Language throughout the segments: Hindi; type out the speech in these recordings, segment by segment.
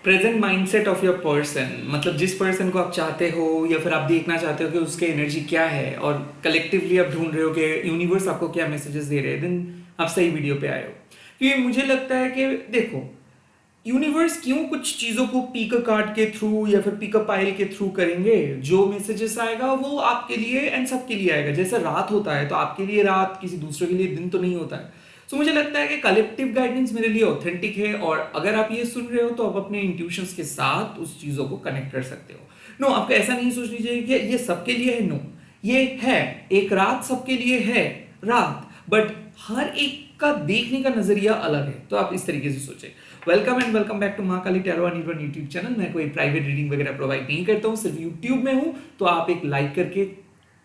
Present mindset of your person, मतलब जिस पर्सन को आप चाहते हो या फिर आप देखना चाहते हो कि उसके एनर्जी क्या है और कलेक्टिवली आप ढूंढ रहे हो कि यूनिवर्स आपको क्या मैसेजेस दे रहे हैं, देन आप सही वीडियो पे आए हो। क्योंकि मुझे लगता है कि देखो, यूनिवर्स क्यों कुछ चीज़ों को पिक कार्ड के थ्रू या फिर पिकअप पाइल के थ्रू करेंगे। जो मैसेजेस आएगा वो आपके लिए एंड सबके लिए आएगा। जैसे रात होता है तो आपके लिए रात, किसी दूसरे के लिए दिन तो नहीं होता है। सो मुझे लगता है कि कलेक्टिव गाइडेंस मेरे लिए ऑथेंटिक है, और अगर आप ये सुन रहे हो तो आप अपने इंट्यूशंस के साथ उस चीज़ों को कनेक्ट कर सकते हो। नो, आपको ऐसा नहीं सोचनी चाहिए कि ये सबके लिए है। नो, ये है, एक रात सबके लिए है रात, बट हर एक का देखने का नजरिया अलग है। तो आप इस तरीके से सोचें। Welcome and welcome back to Mahakali tarot and one YouTube channel. मैं कोई प्राइवेट रीडिंग वगैरह प्रोवाइड नहीं करता हूँ, सिर्फ यूट्यूब में हूँ। तो आप एक लाइक करके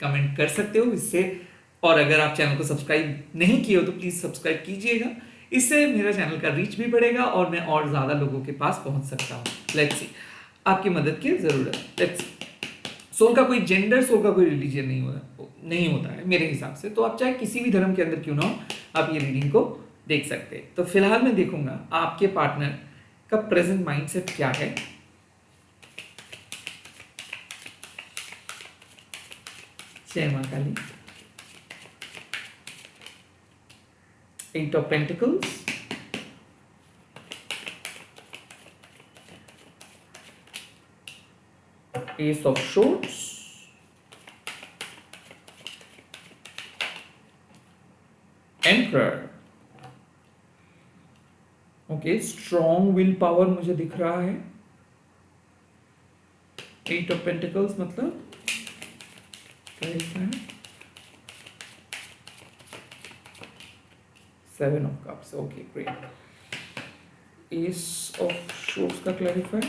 कमेंट कर सकते हो इससे, और अगर आप चैनल को सब्सक्राइब नहीं किए हो तो प्लीज सब्सक्राइब कीजिएगा। इससे मेरा चैनल का रीच भी बढ़ेगा और मैं और ज्यादा लोगों के पास पहुंच सकता हूँ। लेट्स सी, आपकी मदद की जरूरत है। लेट्स सी, सोल का कोई जेंडर, सोल का कोई रिलीजन नहीं होता है मेरे हिसाब से। तो आप चाहे किसी भी धर्म के अंदर क्यों ना हो, आप ये रीडिंग को देख सकते हैं। तो फिलहाल मैं देखूंगा आपके पार्टनर का प्रेजेंट माइंडसेट क्या है। जय मां Kali. Eight of pentacles, ace of swords, emperor. Okay, strong will power मुझे दिख रहा है। एट ऑफ पेंटिकल्स मतलब क्या लिखा है? Seven of cups. Okay, great. Ace of swords का clarify.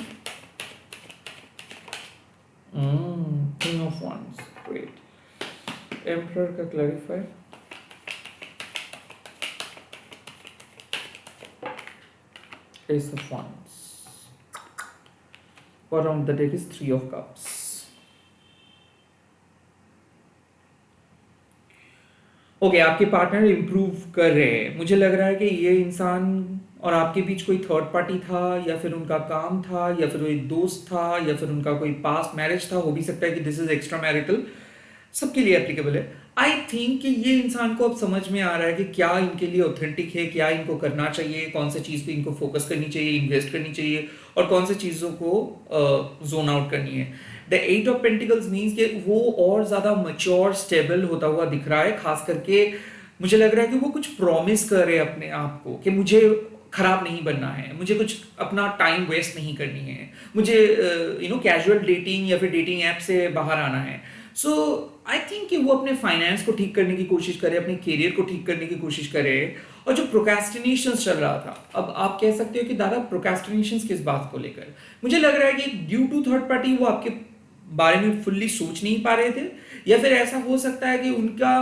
King of wands, great. Emperor का clarify. Ace of wands. Bottom of the deck is three of cups. Okay, आपके पार्टनर इंप्रूव कर रहे हैं। मुझे लग रहा है कि ये इंसान और आपके बीच कोई थर्ड पार्टी था, या फिर उनका काम था, या फिर कोई दोस्त था, या फिर उनका कोई पास्ट मैरिज था। हो भी सकता है कि दिस इज एक्स्ट्रा मैरिटल, सबके लिए एप्लीकेबल है। आई थिंक कि ये इंसान को अब समझ में आ रहा है कि क्या इनके लिए ऑथेंटिक है, क्या इनको करना चाहिए, कौन सी चीज़ पे इनको फोकस करनी चाहिए, इन्वेस्ट करनी चाहिए, और कौन सी चीज़ों को जोन आउट करनी है। The eight of pentacles means कि वो और ज़्यादा मच्योर स्टेबल होता हुआ दिख रहा है। खास करके मुझे लग रहा है कि वो कुछ प्रॉमिस कर रहे हैं अपने आप को कि मुझे खराब नहीं बनना है, मुझे कुछ अपना टाइम वेस्ट नहीं करनी है, मुझे कैजुअल डेटिंग या फिर डेटिंग ऐप से बाहर आना है। सो आई थिंक कि वो अपने फाइनेंस को ठीक करने की कोशिश करे, अपने करियर को ठीक करने की कोशिश करे। और जो प्रोक्रेस्टिनेशन चल रहा था, अब आप कह सकते हो कि दादा प्रोक्रेस्टिनेशन किस बात को लेकर, मुझे लग रहा है कि ड्यू टू थर्ड पार्टी वो आपके बारे में फुल्ली सोच नहीं पा रहे थे, या फिर ऐसा हो सकता है कि उनका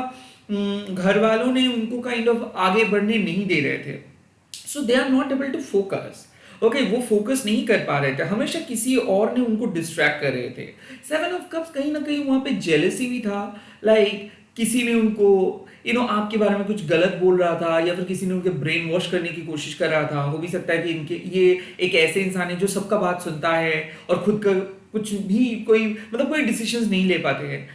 घर वालों ने उनको काइंड ऑफ आगे बढ़ने नहीं दे रहे थे। So they are not able to focus. Okay, वो फोकस नहीं कर पा रहे थे, हमेशा किसी और ने उनको डिस्ट्रैक्ट कर रहे थे। सेवन ऑफ कप्स कहीं ना कहीं वहां पे जेलेसी भी था। लाइक किसी ने उनको आपके बारे में कुछ गलत बोल रहा था, या फिर किसी ने उनके ब्रेन वॉश करने की कोशिश कर रहा था। हो भी सकता है कि इनके ये एक ऐसे इंसान है जो सबका बात सुनता है और खुद का कुछ भी कोई मतलब कोई डिसीजंस नहीं ले पाते हैं।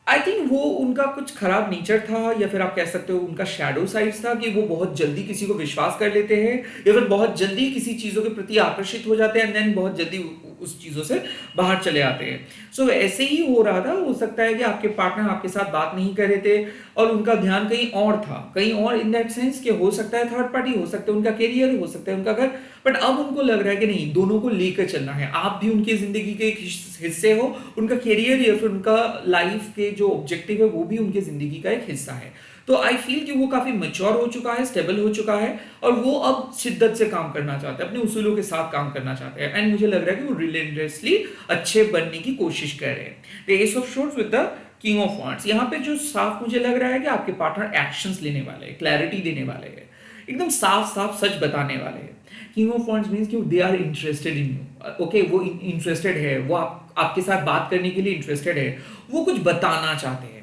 आई थिंक वो उनका कुछ खराब नेचर था, या फिर आप कह सकते हो उनका शैडो साइड्स था, कि वो बहुत जल्दी किसी को विश्वास कर लेते हैं, या फिर बहुत जल्दी किसी चीज़ों के प्रति आकर्षित हो जाते हैं, एंड देन बहुत जल्दी उस चीज़ों से बाहर चले आते हैं। सो ऐसे ही हो रहा था। हो सकता है कि आपके पार्टनर आपके साथ बात नहीं कर रहे थे और उनका ध्यान कहीं और था, कहीं और, इन दैट सेंस कि हो सकता है थर्ड पार्टी, हो सकता है उनका करियर, हो सकता है उनका घर। बट अब उनको लग रहा है कि नहीं, दोनों को लेकर चलना है। आप भी उनकी जिंदगी के एक हिस्से हो, उनका करियर या फिर उनका लाइफ के जो ऑब्जेक्टिव है वो भी उनकी जिंदगी का एक हिस्सा है। तो आई फील कि वो काफी मैच्योर हो चुका है, स्टेबल हो चुका है, और वो अब शिद्दत से काम करना चाहते हैं, अपने उसूलों के साथ काम करना चाहते हैं। एंड मुझे लग रहा है कि वो रिलेंटलेसली अच्छे बनने की कोशिश कर रहे हैं। The S of shorts with the king of wands. यहाँ पे जो साफ मुझे लग रहा है कि आपके पार्टनर एक्शंस लेने वाले हैं, क्लैरिटी देने वाले हैं, एकदम साफ साफ सच बताने वाले हैं। किंग ऑफ वांड्स मींस कि they are interested in you. Okay, वो इंटरेस्टेड है, वो आपके साथ बात करने के लिए इंटरेस्टेड है, वो कुछ बताना चाहते हैं।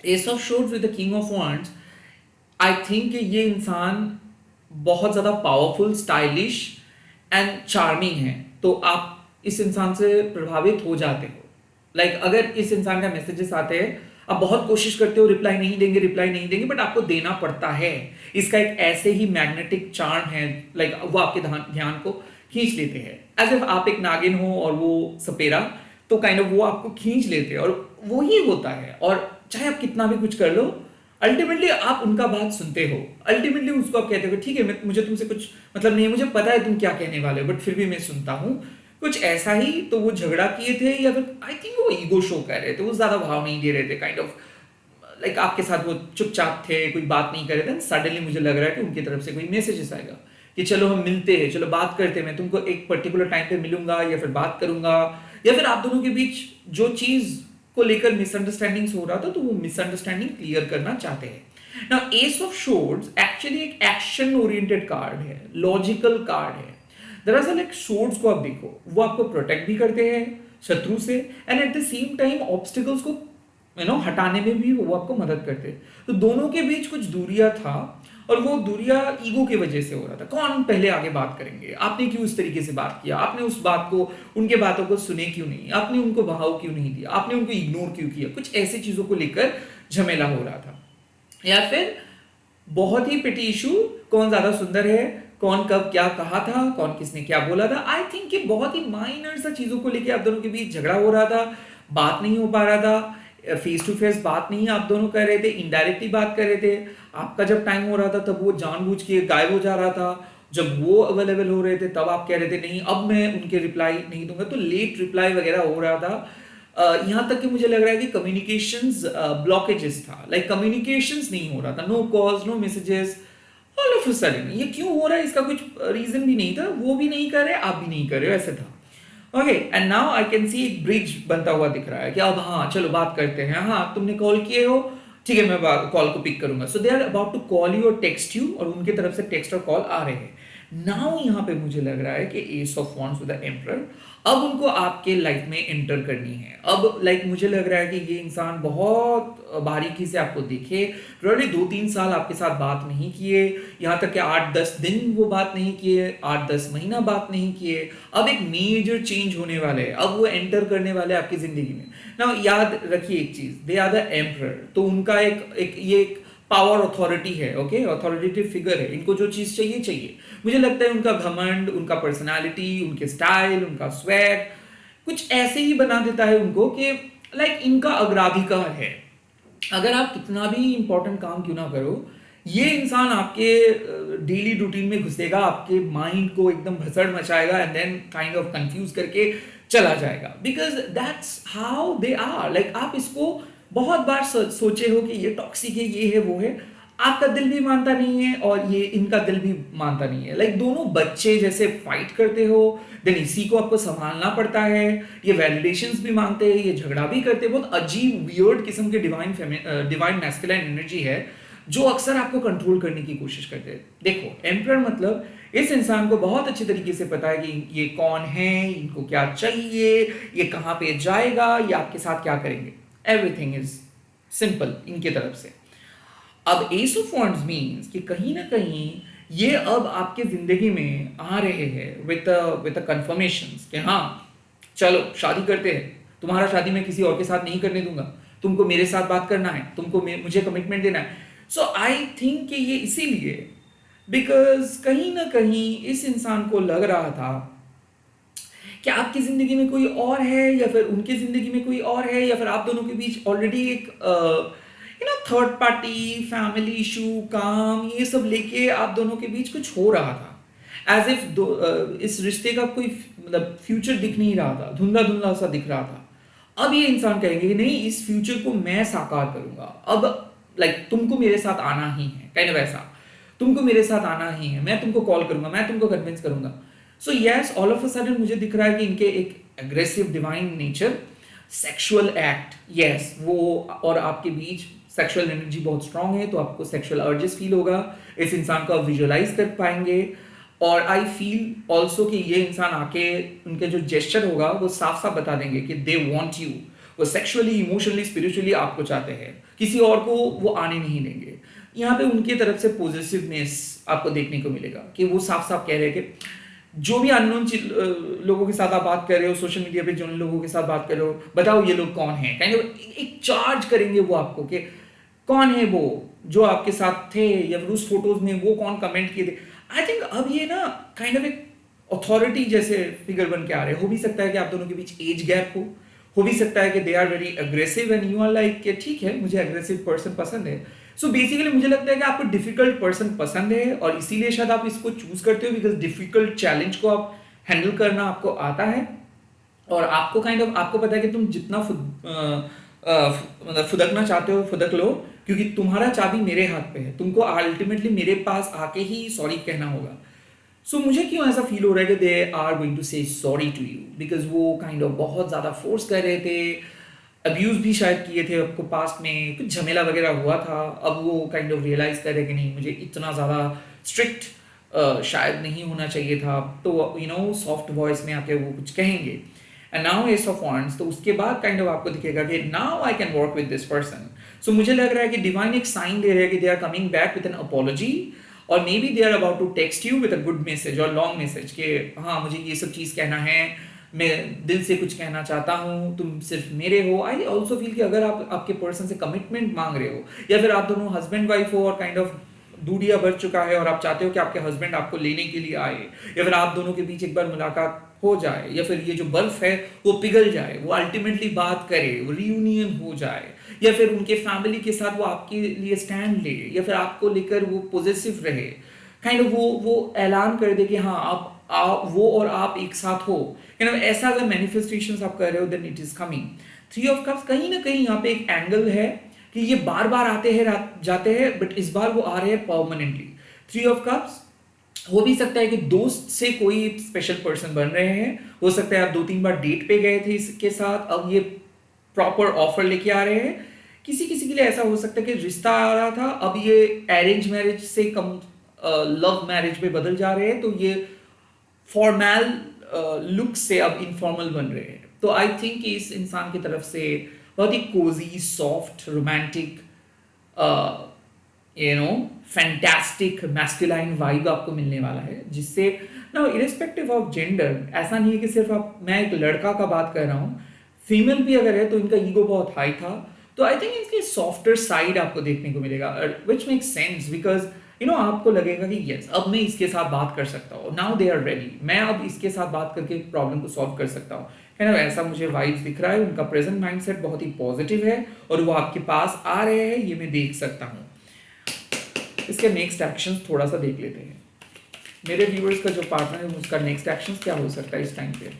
S of shorts with the king of wands, I think कि ये इंसान बहुत ज़्यादा पावरफुल, स्टाइलिश एंड चार्मिंग है, तो आप इस इंसान से प्रभावित हो जाते हो। अगर इस इंसान का मैसेजेस आते हैं, आप बहुत कोशिश करते हो रिप्लाई नहीं देंगे, बट आपको देना पड़ता है। इसका एक ऐसे ही मैग्नेटिक चार्म है, वो आपके ध्यान को खींच लेते हैं, एज इफ आप एक नागिन हो और वो सपेरा, तो काइंड ऑफ वो आपको खींच लेते हैं, और वो ही होता है। और चाहे आप कितना भी कुछ कर लो, अल्टीमेटली आप उनका बात सुनते हो, अल्टीमेटली उसको आप कहते हो ठीक है, मुझे तुमसे कुछ मतलब नहीं है, मुझे पता है तुम क्या कहने वाले हो, बट फिर भी मैं सुनता हूँ। कुछ ऐसा ही। तो वो झगड़ा किए थे, या फिर आई थिंक वो ईगो शो कर रहे थे, वो ज्यादा भाव नहीं दे रहे थे, काइंड ऑफ आपके साथ वो चुपचाप थे, कोई बात नहीं कर रहे थे। सडनली मुझे लग रहा है कि उनकी तरफ से कोई मैसेजेस आएगा कि चलो हम मिलते हैं, चलो बात करते हैं, मैं तुमको एक पर्टिकुलर टाइम पे मिलूंगा या फिर बात करूंगा, या फिर आप दोनों के बीच जो चीज को लेकर मिसअंडरस्टैंडिंग्स हो रहा था, तो वो मिसअंडरस्टैंडिंग क्लियर करना चाहते हैं। Now ace of swords actually एक एक्शन ओरिएंटेड कार्ड है, लॉजिकल कार्ड है। दरअसल एक सोर्ड्स को आप देखो, वो आपको प्रोटेक्ट भी करते हैं शत्रु से, and at the same time obstacles को हटाने में भी वो आपको मदद करते हैं। तो दोनों के बीच कुछ दूरियां था, और वो दूरियां ईगो की वजह से हो रहा था। कौन पहले आगे बात करेंगे, आपने क्यों इस तरीके से बात किया, आपने उस बात को, उनके बातों को सुने क्यों नहीं, आपने उनको भाव क्यों नहीं दिया, आपने उनको इग्नोर क्यों किया, कुछ ऐसी चीजों को लेकर झमेला हो रहा था। या फिर बहुत ही पिटी इशू, कौन ज्यादा सुंदर है, कौन कब क्या कहा था, कौन किसने क्या बोला था। आई थिंक कि बहुत ही माइनर सा चीजों को लेकर आप दोनों के बीच झगड़ा हो रहा था, बात नहीं हो पा रहा था, फेस टू फेस बात नहीं आप दोनों कर रहे थे, इनडायरेक्टली बात कर रहे थे। आपका जब टाइम हो रहा था तब वो जानबूझ के गायब हो जा रहा था, जब वो अवेलेबल हो रहे थे तब आप कह रहे थे नहीं अब मैं उनके रिप्लाई नहीं दूंगा, तो लेट रिप्लाई वगैरह हो रहा था। यहाँ तक कि मुझे लग रहा है कि कम्युनिकेशंस ब्लॉकेजेस था, कम्युनिकेशंस नहीं हो रहा था, no calls no messages, all of a sudden. ये क्यों हो रहा है, इसका कुछ रीजन भी नहीं था, वो भी नहीं कर रहे, आप भी नहीं कर रहे हो, ऐसे था। Okay, and now I can see एक ब्रिज बनता हुआ दिख रहा है कि अब हाँ चलो बात करते हैं, हाँ तुमने कॉल किए हो, ठीक है मैं कॉल को पिक करूंगा। So they are about to call you और टेक्स्ट यू, और उनके तरफ से टेक्स्ट और कॉल आ रहे हैं। नाउ यहाँ पे मुझे लग रहा है कि S of wands with the emperor, अब उनको आपके लाइफ में एंटर करनी है। अब मुझे लग रहा है कि ये इंसान बहुत बारीकी से आपको देखे, प्रोबेबली 2-3 साल आपके साथ बात नहीं किए, यहाँ तक कि 8-10 दिन वो बात नहीं किए, 8-10 महीना बात नहीं किए। अब एक मेजर चेंज होने वाले हैं, अब वो एंटर करने वाले हैं आपकी जिंदगी में। ना याद रखिए एक चीज, दे आर द एम्परर, तो उनका एक पावर अथॉरिटी है, ओके, अथॉरिटेटिव फिगर है, इनको जो चीज चाहिए चाहिए। मुझे लगता है उनका घमंड, उनका पर्सनालिटी, उनके स्टाइल, उनका स्वैग कुछ ऐसे ही बना देता है उनको कि इनका अग्राधिकार है। अगर आप कितना भी इंपॉर्टेंट काम क्यों ना करो, ये इंसान आपके डेली रूटीन में घुसेगा, आपके माइंड को एकदम भसड़ मचाएगा, and then kind of confuse करके चला जाएगा, because that's how they are. आप इसको बहुत बार सोचे हो कि ये टॉक्सिक है, ये है, वो है, आपका दिल भी मानता नहीं है और ये इनका दिल भी मानता नहीं है। दोनों बच्चे जैसे फाइट करते हो, देन इसी को आपको संभालना पड़ता है। ये वैलिडेशंस भी मांगते हैं, ये झगड़ा भी करते हैं, बहुत अजीब वियर्ड किस्म के डिवाइन मैस्कुलिन एनर्जी है जो अक्सर आपको कंट्रोल करने की कोशिश करते हैं। देखो, एम्परर मतलब इस इंसान को बहुत अच्छे तरीके से पता है कि ये कौन है, इनको क्या चाहिए, ये कहाँ पे जाएगा, ये आपके साथ क्या करेंगे। एवरीथिंग इज सिंपल इनके तरफ से। अब एस ऑफ वॉन्ड्स मीन्स कि कहीं ना कहीं ये अब आपके जिंदगी में आ रहे हैं विद कंफर्मेशंस कि हाँ चलो शादी करते हैं, तुम्हारा शादी मैं किसी और के साथ नहीं करने दूंगा, तुमको मेरे साथ बात करना है, तुमको मुझे कमिटमेंट देना है। सो आई थिंक कि ये इसीलिए, बिकॉज कहीं ना कहीं इस इंसान को लग रहा था कि आपकी जिंदगी में कोई और है, या फिर उनकी जिंदगी में कोई और है, या फिर आप दोनों के बीच ऑलरेडी एक थर्ड पार्टी, फैमिली इशू, काम, ये सब लेके आप दोनों के बीच कुछ हो रहा था। एज इफ इस रिश्ते का कोई फ्यूचर दिख नहीं रहा था, धुंधला धुंधला सा दिख रहा था। अब ये इंसान कहेंगे कि नहीं, इस फ्यूचर को मैं साकार करूंगा, अब तुमको मेरे साथ आना ही है, काइंड ऑफ ऐसा, तुमको मेरे साथ आना ही है, मैं तुमको कॉल करूंगा, मैं तुमको कन्विंस करूंगा। So yes, all of a sudden मुझे दिख रहा है कि इनके एक aggressive divine nature, sexual act, yes वो, और आपके बीच सेक्सुअल एनर्जी बहुत स्ट्रांग है, तो आपको सेक्सुअल अर्जेस फील होगा, इस इंसान को आप विजुअलाइज कर पाएंगे। और आई फील ऑल्सो कि ये इंसान आके उनके जो जेस्चर होगा वो साफ साफ बता देंगे कि दे वॉन्ट यू, वो सेक्सुअली, इमोशनली, स्पिरिचुअली आपको चाहते हैं, किसी और को वो आने नहीं देंगे। यहाँ पे उनकी तरफ से पॉजिटिवनेस आपको देखने को मिलेगा कि वो साफ साफ कह रहे हैं कि जो भी अननोन लोगों के साथ आप बात कर रहे हो, सोशल मीडिया पे जिन लोगों के साथ बात कर रहे हो, बताओ ये लोग कौन हैं, काइंड ऑफ एक चार्ज करेंगे वो आपको कि कौन है वो जो आपके साथ थे, या फिर उस फोटोज में वो कौन कमेंट किए थे। आई थिंक अब ये ना काइंड ऑफ एक अथॉरिटी जैसे फिगर बन के आ रहे हैं। हो भी सकता है कि आप दोनों के बीच एज गैप हो भी सकता है कि they are very aggressive and you are like कि ठीक है मुझे अग्रेसिव पर्सन पसंद है। सो बेसिकली मुझे लगता है कि आपको डिफिकल्ट पर्सन पसंद है और इसीलिए शायद आप इसको चूज करते हो, बिकॉज डिफिकल्ट चैलेंज को आप हैंडल करना आपको आता है और आपको काइंड ऑफ आपको पता है कि तुम जितना मतलब फुदकना चाहते हो फुदक लो, क्योंकि तुम्हारा चाबी मेरे हाथ पे है, तुमको अल्टीमेटली मेरे पास आके ही सॉरी कहना होगा। सो मुझे क्यों ऐसा फील हो रहा है कि दे आर गोइंग टू से सॉरी टू यू, बिकॉज वो काइंड ऑफ बहुत ज़्यादा फोर्स कर रहे थे, अब्यूज़ भी शायद किए थे आपको पास्ट में, कुछ झमेला वगैरह हुआ था। अब वो काइंड ऑफ रियलाइज़ कर रहे कि नहीं मुझे इतना ज़्यादा स्ट्रिक्ट शायद नहीं होना चाहिए था, तो यू नो सॉफ्ट वॉइस में आके वो कुछ कहेंगे। And now ace of wands, तो उसके बाद काइंड ऑफ आपको दिखेगा कि now I can work with this person. So मुझे लग रहा है कि डिवाइन एक साइन दे रहे हैं कि they are coming back with an apology, और maybe they are about to text you with a good message और लॉन्ग मैसेज कि हाँ मुझे ये सब चीज़ कहना है, मैं दिल से कुछ कहना चाहता हूँ, तुम सिर्फ मेरे हो। आई ऑल्सो फील कि अगर आप आपके पर्सन से कमिटमेंट मांग रहे हो, या फिर आप दोनों हस्बैंड वाइफ हो और काइंड ऑफ दूरिया बढ़ चुका है और आप चाहते हो कि आपके हस्बैंड आपको लेने के लिए आए, या फिर आप दोनों के बीच एक बार मुलाकात हो जाए, या फिर ये जो बर्फ है वो पिघल जाए, वो अल्टीमेटली बात करे, वो रियूनियन हो जाए, या फिर उनके फैमिली के साथ वो आपके लिए स्टैंड ले, या फिर आपको लेकर वो पॉजिटिव रहे, काइंड ऑफ वो ऐलान कर दे कि हाँ आप वो और आप एक साथ हो। काइंड ऑफ ऐसा अगर मैनिफेस्टेशंस आप कर रहे हो then it is coming. Three of cups कहीं ना कहीं यहाँ पे एक एंगल है कि ये बार बार आते हैं जाते हैं, बट इस बार वो आ रहे हैं परमानेंटली। थ्री ऑफ कप्स हो भी सकता है कि दोस्त से कोई स्पेशल पर्सन बन रहे हैं, हो सकता है आप 2-3 बार डेट पे गए थे इसके साथ, अब ये प्रॉपर ऑफर लेके आ रहे हैं। किसी किसी के लिए ऐसा हो सकता है कि रिश्ता आ रहा था, अब ये अरेंज मैरिज से कम लव मैरिज में बदल जा रहे हैं, तो ये फॉर्मल लुक से अब इनफॉर्मल बन रहे हैं। तो आई थिंक कि इस इंसान की तरफ से बहुत ही cozy soft romantic you know fantastic masculine vibe आपको मिलने वाला है, जिससे ना इरेस्पेक्टिव ऑफ जेंडर, ऐसा नहीं है कि सिर्फ आप, मैं एक लड़का का बात कर रहा हूँ, फीमेल भी अगर है तो इनका ईगो बहुत हाई था, तो आई थिंक इसकी सॉफ्टर साइड आपको देखने को मिलेगा, which make sense because you know आपको लगेगा कि यस अब मैं इसके साथ बात कर सकता हूँ, नाउ दे आर रेडी, मैं अब इसके साथ बात करके प्रॉब्लम को सॉल्व कर सकता हूँ, है ना। ऐसा मुझे वाइब्स दिख रहा है, उनका प्रेजेंट माइंडसेट बहुत ही पॉजिटिव है और वो आपके पास आ रहे हैं, ये मैं देख सकता हूँ। इसके नेक्स्ट एक्शंस थोड़ा सा देख लेते हैं। मेरे व्यूअर्स का जो पार्टनर है उसका नेक्स्ट एक्शंस क्या हो सकता है इस टाइम पे।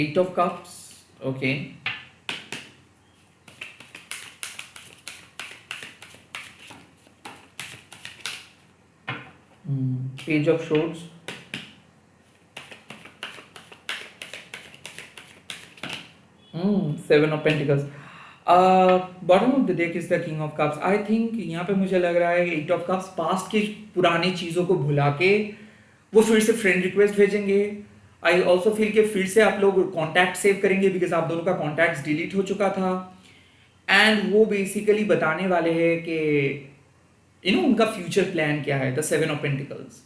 8 of cups, okay, page of shorts, seven of pentacles, bottom of the deck is the king of cups. I think यहाँ पे मुझे लग रहा है 8 ऑफ कप्स पास्ट की पुरानी चीज़ों को भुला के वो फिर से फ्रेंड रिक्वेस्ट भेजेंगे। आई ऑल्सो फील कि फिर से आप लोग कॉन्टैक्ट सेव करेंगे बिकॉज आप दोनों का कॉन्टैक्ट डिलीट हो चुका था, एंड वो बेसिकली बताने वाले हैं कि यू नो उनका फ्यूचर प्लान क्या है, the 7 of pentacles.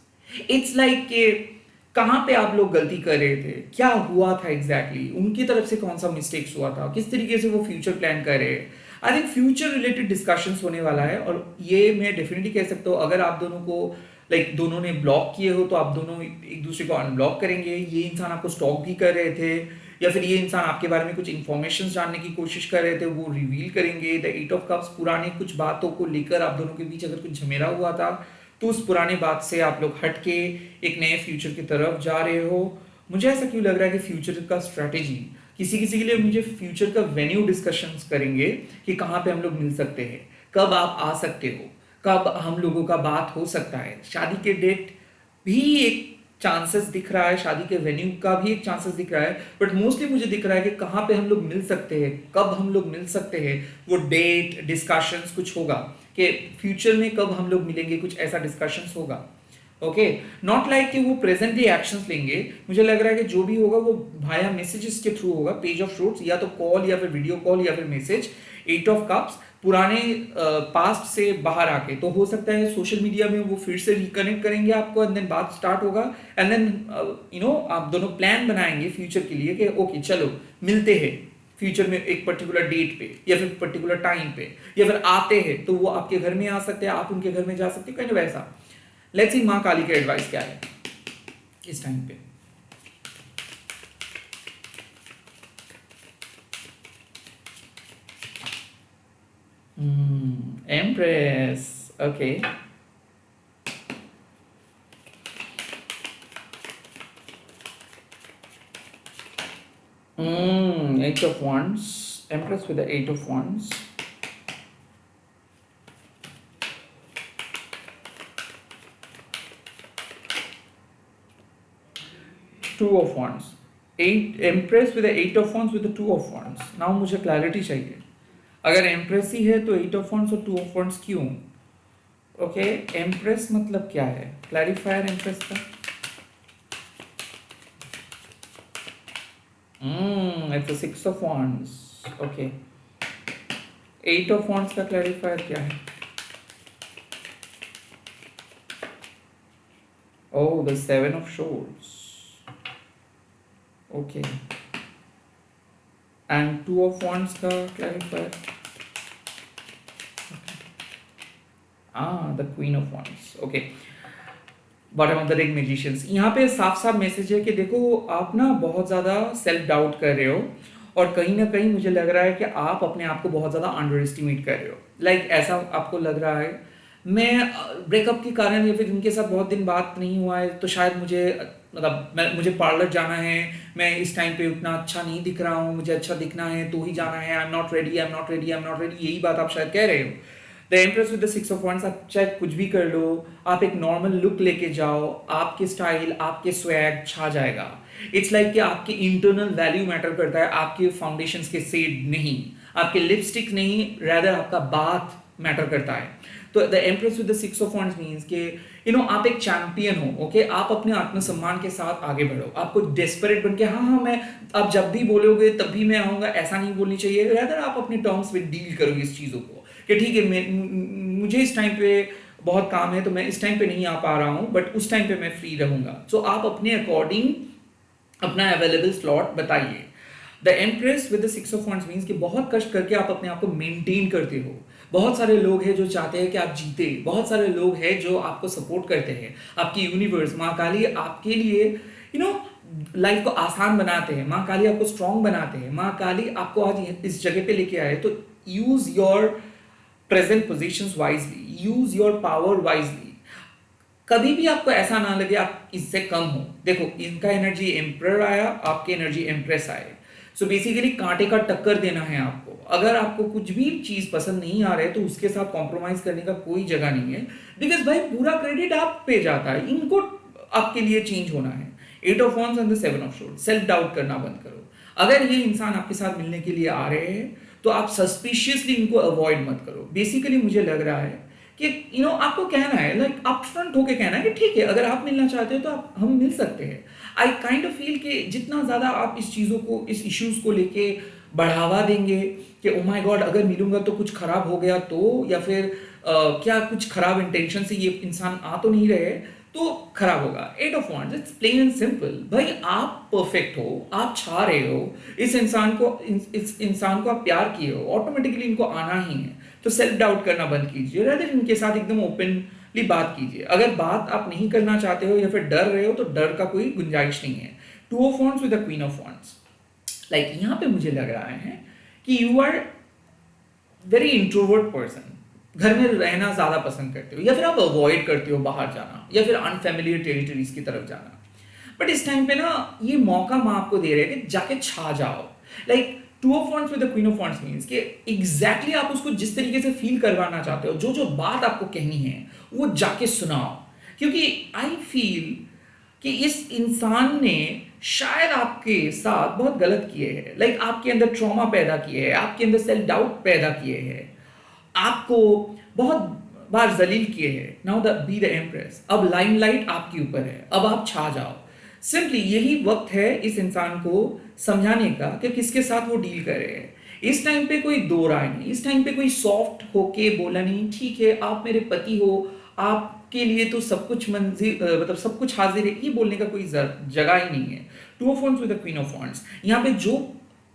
It's like कि कहाँ पे आप लोग गलती कर रहे थे, क्या हुआ था एग्जैक्टली, उनकी तरफ से कौन सा मिस्टेक्स हुआ था, किस तरीके से वो फ्यूचर प्लान कर रहे हैं। I think future related discussions होने वाला है, और ये मैं डेफिनेटली कह सकता हूँ अगर आप दोनों को दोनों ने ब्लॉक किए हो तो आप दोनों एक दूसरे को अनब्लॉक करेंगे। ये इंसान आपको स्टॉक भी कर रहे थे, या फिर ये इंसान आपके बारे में कुछ इन्फॉर्मेशन जानने की कोशिश कर रहे थे, वो रिवील करेंगे। द 8 ऑफ कप्स पुराने कुछ बातों को लेकर आप दोनों के बीच अगर कुछ झमेला हुआ था तो उस पुराने बात से आप लोग हट के एक नए फ्यूचर की तरफ जा रहे हो। मुझे ऐसा क्यों लग रहा है कि फ्यूचर का स्ट्रैटेजी किसी किसी के लिए, मुझे फ्यूचर का वेन्यू डिस्कशंस करेंगे कि कहाँ पे हम लोग मिल सकते हैं, कब आप आ सकते हो, कब हम लोगों का बात हो सकता है। शादी के डेट भी एक चांसेस दिख रहा है, शादी के वेन्यू का भी एक चांसेस दिख रहा है, बट मोस्टली मुझे दिख रहा है कि कहाँ पे हम लोग मिल सकते हैं, कब हम लोग मिल सकते हैं, वो डेट डिस्कशंस कुछ होगा कि फ्यूचर में कब हम लोग मिलेंगे, कुछ ऐसा डिस्कशंस होगा। ओके, नॉट लाइक कि वो प्रेजेंटली एक्शंस लेंगे। मुझे लग रहा है कि जो भी होगा वो भाया मैसेजेस के थ्रू होगा, पेज ऑफ शोर्ट्स, या तो कॉल या फिर वीडियो कॉल या फिर मैसेज। 8 ऑफ कप्स पुराने पास्ट से बाहर आके, तो हो सकता है सोशल मीडिया में वो फिर से रिकनेक्ट करेंगे आपको, एंड देन बात स्टार्ट होगा, एंड देन आप दोनों प्लान बनाएंगे फ्यूचर के लिए कि ओके चलो मिलते हैं फ्यूचर में एक पर्टिकुलर डेट पे या फिर पर्टिकुलर टाइम पे, या फिर आते हैं तो वो आपके घर में आ सकते हैं, आप उनके घर में जा सकते हैं, कहीं वैसा। लेट्स सी माँ काली का एडवाइस क्या है इस टाइम पे। Empress, okay. Eight of Wands, Empress with the Eight of Wands. Two of Wands. Empress with the Eight of Wands with the Two of Wands. Now मुझे क्लैरिटी चाहिए। अगर एम्प्रेस ही है तो Eight of Wands और Two of Wands क्यों? ओके, एम्प्रेस मतलब क्या है? क्लैरिफायर एम्प्रेस का। It's a Six of Wands. Okay. Eight of Wands का क्लैरिफायर क्या है? Oh, the Seven of Swords. Okay. And Two of Wands का clarifier? The Queen of Wands. Okay. Bottom of the ring magicians. यहाँ पे साफ साफ मैसेज है कि देखो आप ना बहुत ज़्यादा सेल्फ डाउट कर रहे हो, और कहीं ना कहीं मुझे लग रहा है कि आप अपने आप को बहुत ज़्यादा अंडर एस्टिमेट कर रहे हो। लाइक ऐसा आपको लग रहा है मैं ब्रेकअप के कारण या फिर इनके साथ बहुत दिन बात नहीं हुआ है, तो शायद मुझे मुझे पार्लर जाना है, मैं इस टाइम पे उतना अच्छा नहीं दिख रहा हूँ, मुझे अच्छा दिखना है तो ही जाना है, I am not ready, I am not ready, I am not ready, यही बात आप शायद कह रहे हो। The empress with the six of wands, आप चाहे कुछ भी कर लो, आप एक नॉर्मल लुक लेके जाओ, आपके स्टाइल आपके स्वैग छा जाएगा। इट्स लाइक कि आपके इंटरनल वैल्यू मैटर करता है, आपके फाउंडेशंस के शेड नहीं, आपके लिपस्टिक नहीं, रेदर आपका बाथ मैटर करता है। तो the empress with the six of wands means कि आप एक चैंपियन हो। ओके, आप अपने आत्मसम्मान के साथ आगे बढ़ो, आपको डेस्परेट बन के हाँ मैं आप जब भी बोलोगे तब भी मैं आऊँगा ऐसा नहीं बोलनी चाहिए, रेदर आप अपने टर्म्स में डील करो इस चीज़ों को कि ठीक है मुझे इस टाइम पे बहुत काम है तो मैं इस टाइम पे नहीं आ पा रहा हूँ, बट उस टाइम पे मैं फ्री रहूँगा। सो आप अपने अकॉर्डिंग अपना अवेलेबल स्लॉट बताइए। The empress with the six of wands means कि बहुत कष्ट करके आप अपने आप को मेंटेन करते हो। बहुत सारे लोग हैं जो चाहते हैं कि आप जीते, बहुत सारे लोग हैं जो आपको सपोर्ट करते हैं। आपकी यूनिवर्स माँ काली आपके लिए लाइफ को आसान बनाते हैं, माँ काली आपको स्ट्रांग बनाते हैं, माँ काली आपको आज इस जगह पे लेके आए। तो use your present positions wisely, use your power wisely. कभी भी आपको ऐसा ना लगे आप इससे कम हो। देखो इनका एनर्जी एम्परर आया, आपकी एनर्जी एम्प्रेस आए। सो बेसिकली कांटे का टक्कर देना है आपको। अगर आपको कुछ भी चीज पसंद नहीं आ रहा है तो उसके साथ कॉम्प्रोमाइज करने का कोई जगह नहीं है, बिकॉज भाई पूरा क्रेडिट आप पे जाता है, इनको आपके लिए चेंज होना है। Eight of wands and the seven of swords, self doubt करना बंद करो। अगर ये इंसान आपके साथ मिलने के लिए आ रहे हैं तो आप सस्पिशियसली इनको अवॉइड मत करो। बेसिकली मुझे लग रहा है कि आपको कहना है, लाइक अपफ्रंट होके कहना है कि ठीक है अगर आप मिलना चाहते हो तो आप हम मिल सकते हैं। आई काइंड ऑफ फील कि जितना ज़्यादा आप इस चीज़ों को, इस इश्यूज़ को लेके बढ़ावा देंगे कि ओ माय गॉड अगर मिलूंगा तो कुछ खराब हो गया तो, या फिर क्या कुछ खराब इंटेंशन से ये इंसान आ तो नहीं रहे तो खराब होगा। Eight of wands, it's plain and simple. भाई आप परफेक्ट हो, आप छा रहे हो, इस इंसान को आप प्यार किए हो, ऑटोमेटिकली इनको आना ही है। तो सेल्फ डाउट करना बंद कीजिए, रादर इनके साथ एकदम ओपनली बात कीजिए। अगर बात आप नहीं करना चाहते हो या फिर डर रहे हो तो डर का कोई गुंजाइश नहीं है। Two of wands with the queen of wands, like यहाँ पे मुझे लग रहा है कि you are very introvert person, घर में रहना ज्यादा पसंद करते हो, या फिर आप अवॉइड करते हो बाहर जाना, या फिर अनफेमिलियर टेरिटरीज की तरफ जाना। बट इस टाइम पे ना ये मौका माँ आपको दे रहे हैं कि जाके छा जाओ। Like to of wands with the queen of wands means कि एग्जैक्टली आप उसको जिस तरीके से फील करवाना चाहते हो, जो जो बात आपको कहनी है वो जाके सुनाओ। क्योंकि आई फील कि इस इंसान ने शायद आपके साथ बहुत गलत किए हैं, लाइक आपके अंदर ट्रॉमा पैदा किए हैं, आपके अंदर सेल्फ डाउट पैदा किए हैं, आपको बहुत बार जलील किए हैं। Now the be the empress, अब लाइमलाइट आपके ऊपर है, अब आप छा जाओ। सिंपली यही वक्त है इस इंसान को समझाने का कि किसके साथ वो डील कर रहे हैं। इस टाइम पे कोई दो राय नहीं, इस टाइम पे कोई सॉफ्ट होके बोला नहीं, ठीक है आप मेरे पति हो, आपके लिए तो सब कुछ मतलब सब कुछ हाजिर है, ये बोलने का कोई जगह ही नहीं है। Two of wands with the queen of wands, यहाँ पे जो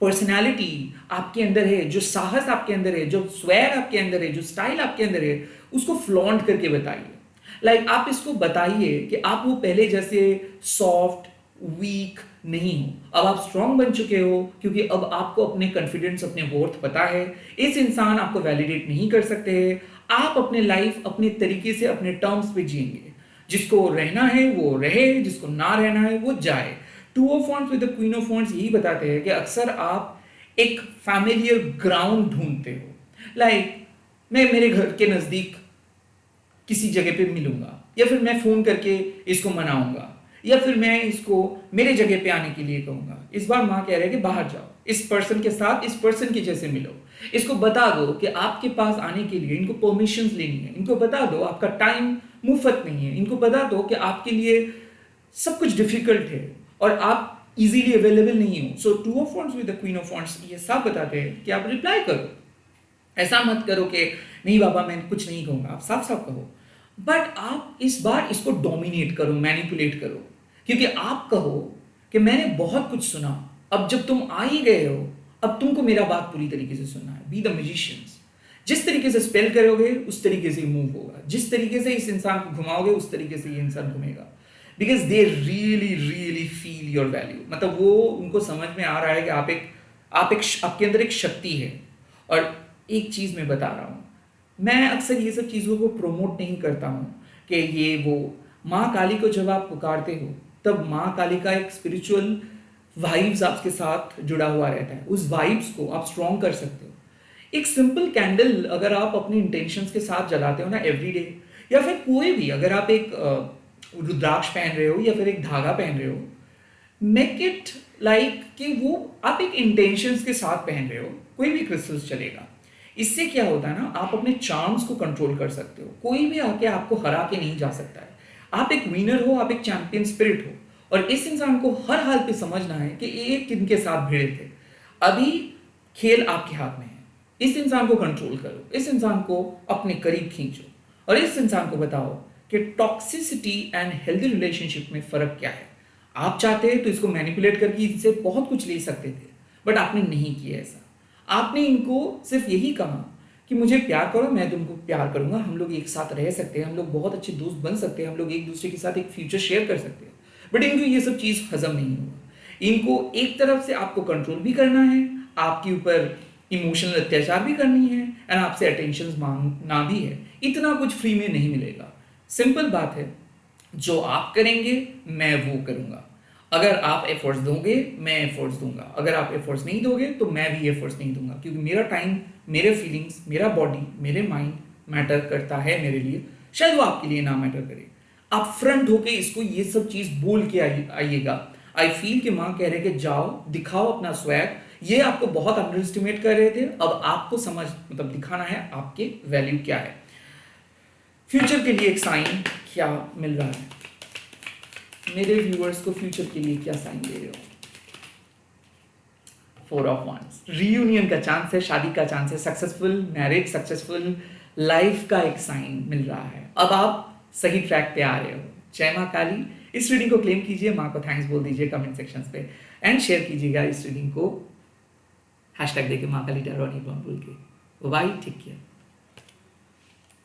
पर्सनैलिटी आपके अंदर है, जो साहस आपके अंदर है, जो स्वैग आपके अंदर है, जो स्टाइल आपके अंदर है, उसको फ्लॉन्ट करके बताइए। आप इसको बताइए कि आप वो पहले जैसे सॉफ्ट वीक नहीं हो, अब आप स्ट्रांग बन चुके हो, क्योंकि अब आपको अपने कॉन्फिडेंस, अपने वर्थ पता है। इस इंसान आपको वैलिडेट नहीं कर सकते हैं। आप अपने लाइफ अपने तरीके से अपने टर्म्स पे जिएंगे। जिसको रहना है वो रहे, जिसको ना रहना है वो जाए। To of wands with the queen of wands यही बताते हैं कि अक्सर आप एक फैमिलियर ग्राउंड ढूंढते हो। मैं मेरे घर के नजदीक किसी जगह पे मिलूंगा, या फिर मैं फोन करके इसको मनाऊंगा, या फिर मैं इसको मेरे जगह पे आने के लिए कहूंगा। इस बार माँ कह रहे हैं कि बाहर जाओ, इस पर्सन के साथ इस पर्सन के जैसे मिलो। इसको बता दो कि आपके पास आने के लिए इनको परमिशंस लेनी है। इनको बता दो आपका टाइम मुफ्त नहीं है। इनको बता दो कि आपके लिए सब कुछ डिफिकल्ट है और आप इजीली अवेलेबल नहीं हो। So two of wands with the queen of wands ये साफ बताते हैं कि आप रिप्लाई करो। ऐसा मत करो कि नहीं बाबा मैं कुछ नहीं कहूंगा, आप साफ साफ कहो। बट आप इस बार इसको डोमिनेट करो, मैनिपुलेट करो, क्योंकि आप कहो कि मैंने बहुत कुछ सुना, अब जब तुम आ ही गए हो, अब तुमको मेरा बात पूरी तरीके से सुनना है। Be the magicians. जिस तरीके से स्पेल करोगे उस तरीके से मूव होगा, जिस तरीके से इस इंसान को घुमाओगे उस तरीके से ये इंसान घूमेगा। Because they really really feel your value. मतलब वो उनको समझ में आ रहा है कि आपके अंदर एक शक्ति है। और एक चीज मैं बता रहा हूं, मैं अक्सर ये सब चीज़ों को प्रमोट नहीं करता हूँ कि ये वो। माँ काली को जब आप पुकारते हो तब माँ काली का एक स्पिरिचुअल वाइब्स आपके साथ जुड़ा हुआ रहता है। उस वाइब्स को आप स्ट्रॉन्ग कर सकते हो। एक सिंपल कैंडल अगर आप अपने इंटेंशंस के साथ जलाते हो ना एवरी डे, या फिर कोई भी, अगर आप एक रुद्राक्ष पहन रहे हो या फिर एक धागा पहन रहे हो, मेक इट लाइक कि वो आप एक इंटेंशंस के साथ पहन रहे हो। कोई भी क्रिस्टल्स चलेगा। इससे क्या होता है ना, आप अपने चार्म्स को कंट्रोल कर सकते हो। कोई भी आके आपको हरा के नहीं जा सकता है। आप एक विनर हो, आप एक चैंपियन स्पिरिट हो। और इस इंसान को हर हाल पे समझना है कि ये किनके साथ भिड़े थे। अभी खेल आपके हाथ में है। इस इंसान को कंट्रोल करो, इस इंसान को अपने करीब खींचो और इस इंसान को बताओ कि टॉक्सिसिटी एंड हेल्दी रिलेशनशिप में फर्क क्या है। आप चाहते हैं तो इसको मैनिपुलेट करके इससे बहुत कुछ ले सकते थे, बट आपने नहीं किया ऐसा। आपने इनको सिर्फ यही कहा कि मुझे प्यार करो, मैं तुमको प्यार करूंगा, हम लोग एक साथ रह सकते हैं, हम लोग बहुत अच्छे दोस्त बन सकते हैं, हम लोग एक दूसरे के साथ एक फ्यूचर शेयर कर सकते हैं। बट इनको ये सब चीज़ हजम नहीं हुआ। इनको एक तरफ से आपको कंट्रोल भी करना है, आपके ऊपर इमोशनल अत्याचार भी करनी है, एंड आपसे अटेंशन मांगना भी है। इतना कुछ फ्री में नहीं मिलेगा। सिंपल बात है, जो आप करेंगे मैं वो करूंगा। अगर आप एफर्ट्स दोगे मैं एफर्ट्स दूंगा, अगर आप एफर्ट्स नहीं दोगे तो मैं भी एफर्ट्स नहीं दूंगा, क्योंकि मेरा टाइम, मेरे फीलिंग्स, मेरा बॉडी, मेरे माइंड मैटर करता है मेरे लिए। शायद वो आपके लिए ना मैटर करे। आप फ्रंट होके इसको ये सब चीज़ बोल के आइएगा। आई फील कि माँ कह रहे कि जाओ दिखाओ अपना स्वैग। ये आपको बहुत अंडर एस्टिमेट कर रहे थे, अब आपको मतलब दिखाना है आपके वैल्यू क्या है। फ्यूचर के लिए एक साइन क्या मिल रहा है मेरे व्यूअर्स को? फ्यूचर के लिए क्या साइन दे रहे हो? 4 ऑफ wands, रीयूनियन का चांस है, शादी का चांस है, सक्सेसफुल मैरिज, सक्सेसफुल लाइफ का एक साइन मिल रहा है। अब आप सही ट्रैक पे आ रहे हो। जय माँ काली। इस रीडिंग को क्लेम कीजिए, माँ को थैंक्स बोल दीजिए कमेंट सेक्शंस पे, एंड शेयर कीजिएगा इस रीडिंग को हैशटैग देके माँ काली टैरो नहीं भूल के। Bye, take care.